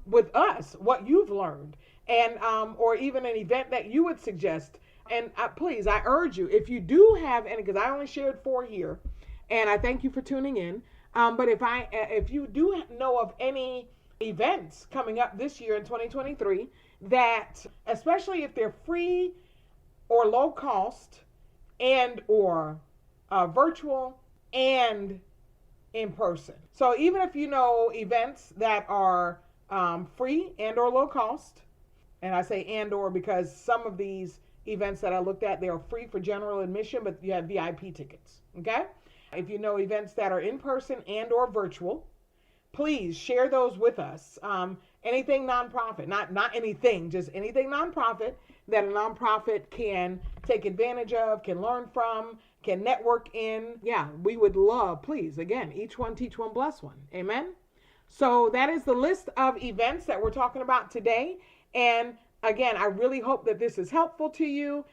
with us what you've learned, and or even an event that you would suggest. And please, I urge you, if you do have any, because I only shared 4 here, and I thank you for tuning in. But if you do know of any events coming up this year in 2023 that, especially if they're free or low cost and or virtual and in person. So even if you know events that are free and or low cost, and I say and or because some of these events that I looked at, they are free for general admission, but you have VIP tickets, okay? If you know events that are in person and or virtual, please share those with us. Anything nonprofit, not anything, just anything nonprofit that a nonprofit can take advantage of, can learn from, can network in. Yeah, we would love, please, again, each one teach one, bless one. Amen. So that is the list of events that we're talking about today. And again, I really hope that this is helpful to you.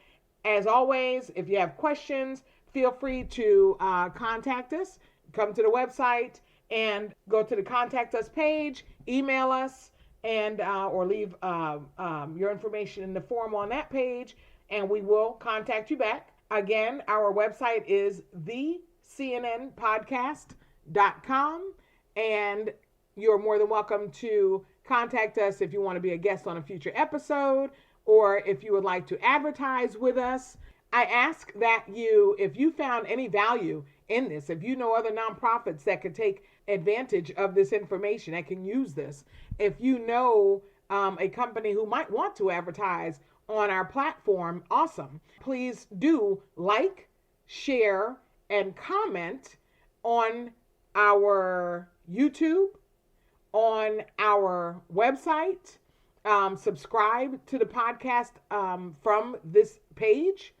As always, if you have questions, feel free to contact us. Come to the website and go to the contact us page, email us, and or leave your information in the form on that page, and we will contact you back. Again, our website is thecnnpodcast.com, and you're more than welcome to contact us if you want to be a guest on a future episode, or if you would like to advertise with us. I ask that you, if you found any value in this, if you know other nonprofits that could take advantage of this information, that can use this, if you know a company who might want to advertise on our platform, awesome. Please do like, share, and comment on our YouTube, on our website, subscribe to the podcast from this page,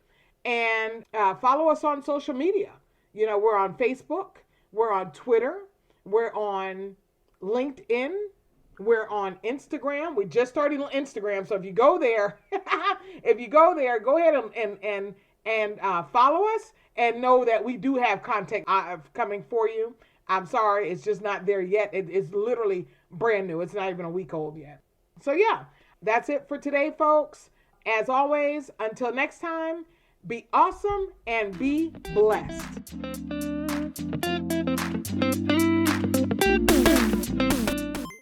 and follow us on social media. You know, we're on Facebook, we're on Twitter, we're on LinkedIn, we're on Instagram. We just started on Instagram, so if you go there, go ahead and follow us, and know that we do have content coming for you. I'm sorry, it's just not there yet. It's literally brand new. It's not even a week old yet. So yeah, that's it for today, folks. As always, until next time, be awesome and be blessed.